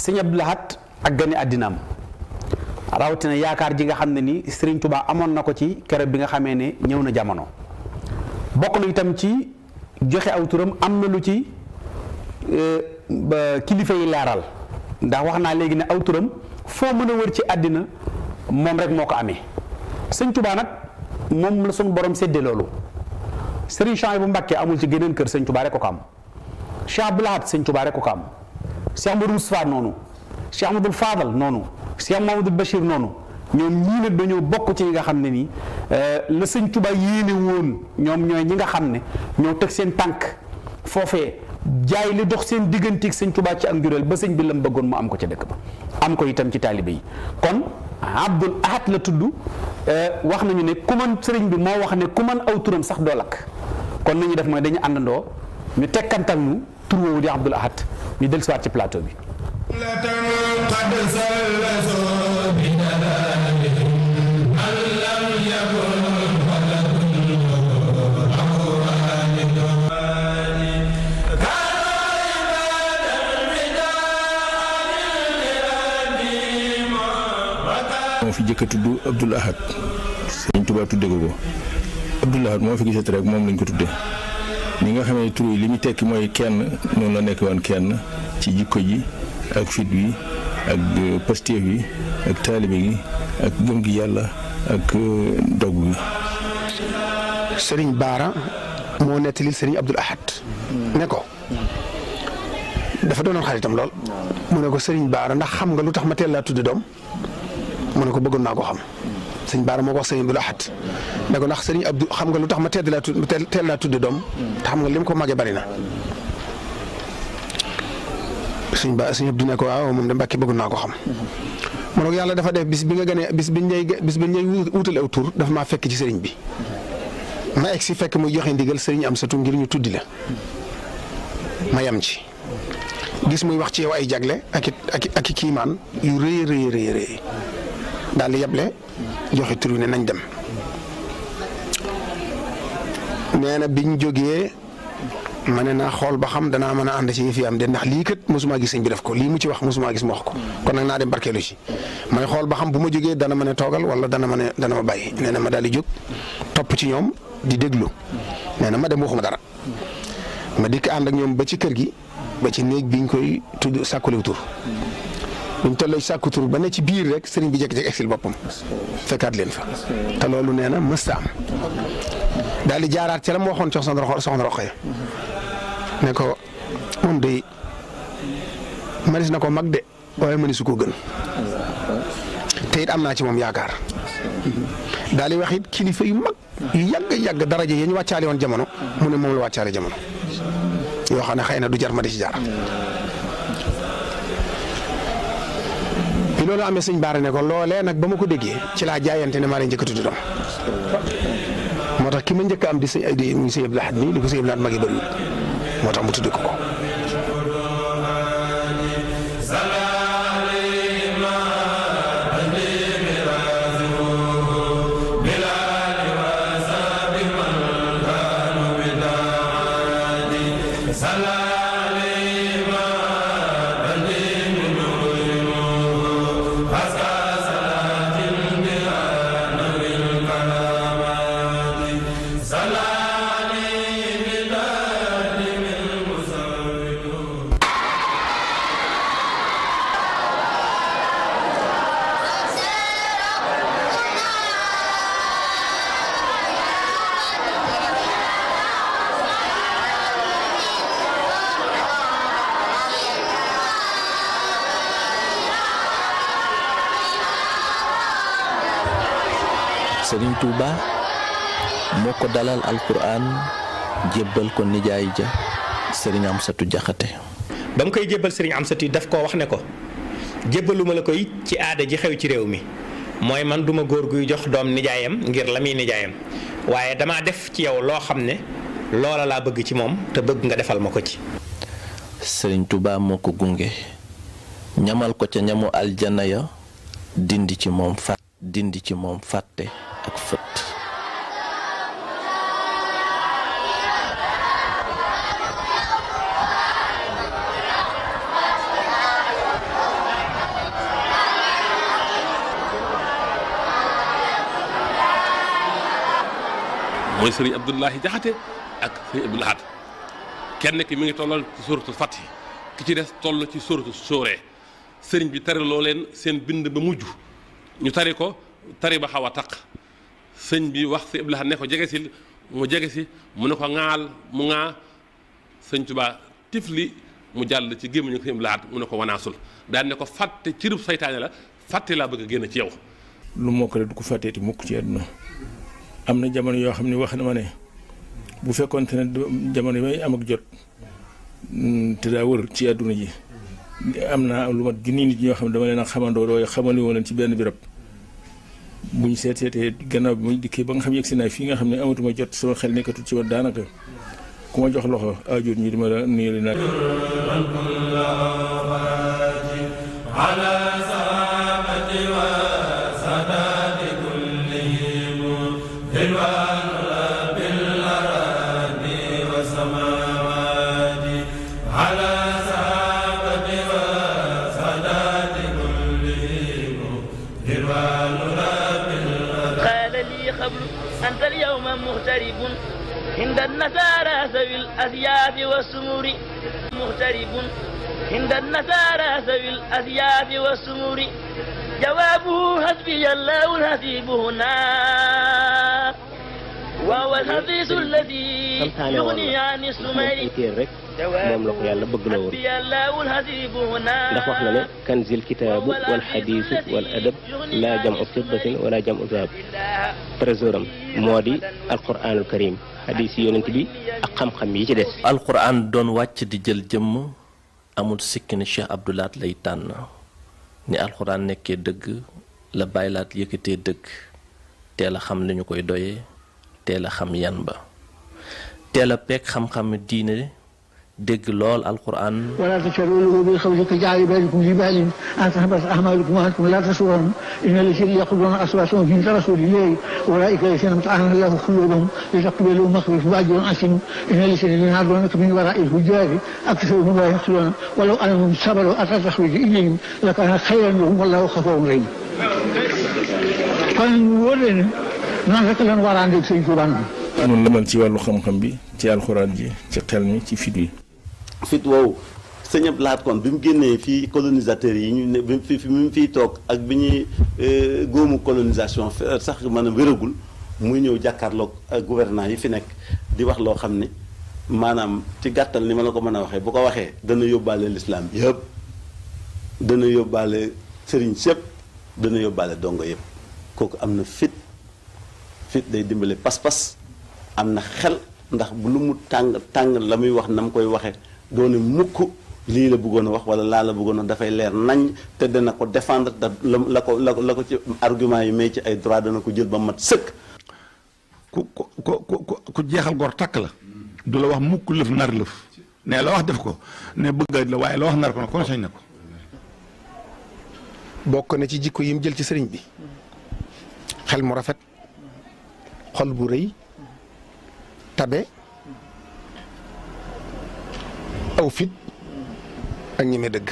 sëñ Abdou Lahad ak gane àddinaam rawatina yaakaar ji nga xam ne ni Serigne Touba amoon na ko ci keroog bi nga xamee ne ñëw na jamono bokk na itam ci joxe aw turam am na lu ci kilifa yi leeral ndax wax naa léegi ne aw turam foo mën a wër ci àddina moom rek moo ko amee sëñ Touba nag moom la suñu borom séddee loolu Serigne Chouaïbou Mbacké amul ci geneen kër sëñ Touba rek ko am Cheikh Abdou Lahad sëñ Touba rek ko am Cheikh Modou Moustapha noonu Cheikh Amadou Fadal noonu Cheikh Mamadou Bachir noonu ñoom ñii nag dañoo bokk ci ñi nga xam ne nii la sëñ Touba yéene woon ñoom ñooy ñi nga xam ne ñoo teg seen tànk foofee jaay li dox seen digganteeg sëñ Touba ci ak njureel ba sëñ bi lam bëggoon mu am ko ca dëkk ba am ko itam ci taalibe yi kon Abdoul Ahad la tudd wax nañu ne ku man sëriñ bi moo wax ne ku man aw turam sax doo lakk kon nañu def mooy dañu àndandoo ñu tekkantal ñu tur woowu di Abdoul Ahad ñu dellusiwaat ci plateau bi. moo fi jëkk a tudd Abdoul Ahad Sëriñ Tuubaa tudde ko Abdoul Ahad moo fi gisati rek moom lañ ko tudde ni nga xamee tur yi li ñu tekki mooy kenn noonu la nekk woon kenn ci jikko ji ak fit wi ak pastéef bi ak taalibe gi ak gëm gi yàlla ak dog gi. Sëriñ Baara moo nettali Sëriñ Abdoul Ahad ne ko dafa doonoon xaritam lool mu ne ko Sëriñ Baara ndax xam nga lu tax ma teel laa tudde doom mu ne ko bëggoon naa ko xam sëñ Baara moo ko wax Sëriñ Abdoul Ahad ne ko ndax Sëriñ Abdou xam nga lu tax ma teel laa tudde doom te xam nga lim ko màggee bari na sëñ Abdou ne ko waaw moom de Mbàkke bëggoon naa ko xam mu ne ko yàlla dafa def bis bi nga gënee bis biñ ñay wutale aw tur dafa maa fekk ci sëriñ bi ma egg si fekk muy joxe ndigal sëriñ Amsatu ngir ñu tuddi la ma yam ci gis muy wax ci yow ay jagle ak i kiimaan yu rëy daal di yeble joxe tur wi ne nañ dem nee na biñ jógee ma ne naa xool ba xam danaa mën a ànd ci yëf yi am de ndax lii kat mosuma gis sëñ bi def ko lii mu ci wax mosuma gis mu wax ko kon nag naa dem barkeelu ci may xool ba xam bu ma jógee dana ma ne toogal wala dana ma bàyyi nee na ma daal di jóg topp ci ñoom di déglu nee na ma dem waxuma dara ma dikk ànd ak ñoom ba ci kër gi ba ci néeg biñ koy tudd sàkkulew tur buñ tolloo ci sàkku tur ba ne ci biir rek sëriñ bi jékki-jékki exil boppam fekkaat leen fa te loolu nee na mësta am daal di jaaraat ci la mu waxoon ci soxna Roxaya ne ko moom day manis na ko mag de waaye manisu ko gën te it am naa ci moom yaakaar daal di wax it kilifa yu mag yu yàgg daraja yi ñu wàccaale woon jamono mu ne moom la wàccaale jamono yoo xam ne xëy na du jar ma di ci jaar. bi loolu amee sëñ Baara ne ko loolee nag ba ma ko déggee ci laa jaayante ne maa leen njëkk a tudd doom moo tax ki ma njëkk a am di muy sëñ Abdoul Ahad nii li ko sëñ Abdoul Ahad mag yi bëri moo tax mu tudd ko ko. Sëriñ Touba moo ko dalal alquran jébbal ko nijaay ja Sëriñ Amsatu Jaxate ba mu koy jébbal Sëriñ Amsatu daf koo wax ne ko jébbaluma la koy ci aada ji xew ci réew mi mooy man duma góor guy jox doom nijaayam ngir la muy nijaayam waaye damaa def ci yow loo xam ne loola laa bëgg ci moom te bëgg nga defal ma ko ci. Sëriñ Touba moo ko gunge ñamal ko ca ñamu aljana ya dindi ci moom fàtte ak fët. mooy sëriñ Abdoulahi Jaxate ak sëriñ Abdou Lahad kenn ki mi ngi tollal ci sóoratu Fath ki ci des toll ci sóoratu Sooree sëriñ bi tari loo leen seen bind ba mujj ñu tari ko tari ba xaw a taq sëñ bi wax si Abdou Lahad ne ko jege si mu jege si mu ne ko ŋaal mu ŋaa sëñ Tuubaa tifli mu jàll ci gémmiñu ko sëñ Abdou Lahad mu ne ko wanaasul daan ne ko fàtte cirub saytaane la fàtte laa bëgg a génn ci yow. lu mokkale du ko fàtteeti mukk ci àdduna am na jamono yoo xam ne wax na ma ne bu fekkoonte ne jamono yi may am ak jot te daa wër ci àdduna ji am naa lu mat junni nit ñoo xam ne dama leen a xamandoo doo xamali woon leen ci benn birab bu ñu seetee gannaaw bi muy dikkee ba nga xam yegg si naa fii nga xam ne amatuma jot sama xel nekkatul ci woon daanaka ku ma jox loxo ajoot ñu dima la nuyu naa أنت اليوم مغترب عند النصارى ذوي الأثياب والسمور مغترب عند النصارى ذوي الأثياب والسمور جوابه حسبي الله الحسيب هنا وهو الحديث الذي يغني عن السمر moom la ko yàlla bëgg la woon ndax wax na ne kanzil kitaabu wal xadiisu wal adab laa jam u fiddatin wala jam u zahab trésor am moo di alquranul karim xadiis yi yonent bi ak xam-xam yi ci des. alquran doon wàcc di jël jëmm amul sikki ne Cheikh Abdou Lahad lay tànn ni alquran nekkee dëgg la Baay Laat yëkkatee dëgg teel a xam li ñu koy doyee teel a xam yan ba teel a peeg xam-xam diine dégg lool alquran ولا تشروا بالخوف كجعل بالكم جبال أن تهبط أعمالكم وأنتم لا تشعرون إن الذين يقولون أصواتهم عند رسول الله أولئك الذين امتحن الله قلوبهم لتقبلوا مغفرة وأجر عظيم إن الذين ينادونك من وراء الحجاب أكثرهم لا يعقلون ولو أنهم صبروا حتى تخرج إليهم لكان خيرا لهم والله غفور رحيم. kon wóor leen nan rek lan war a ànd ak Sëñ Tuubaa noonu la mel ci wàllu xam-xam bi ci alxuraan ji ci xel mi ci fit wi. fit woowu sëñ Abdou Lahad kon bi mu génnee fii colonisateurs yi ñu ne bi mu fiy toog ak bi ñuy góomu colonisation sax maanaam wéragul muy ñëw jàkkaarloog ak gouvernant yi fi nekk di wax loo xam ne maanaam ci gàttal ni ma la ko mën a waxee bu ko waxee dana yóbbaale lislaam yëpp dana yóbbaale sëriñ sëpp dana yóbbaale dongo yëpp kooku am na fit day dimbale pas-pas am na xel ndax bu lu mu tàng la muy wax na mu koy waxee doone mukk lii la bëggoon a wax wala laa la bëggoon a dafay leer nañ te dana ko défendre da la ko ci argument yi may ci ay droit dana ko jël ba mat sëkk. ku jeexal gor takk la du la wax mukk lëf nar lëf ne la wax def ko ne bëgg la waaye la wax nar ko kon sañ na ko. bokk na ci jikko yi mu jël ci sëriñ bi xel mu rafet xol bu rëy tabe aw fit ak ñeme dëgg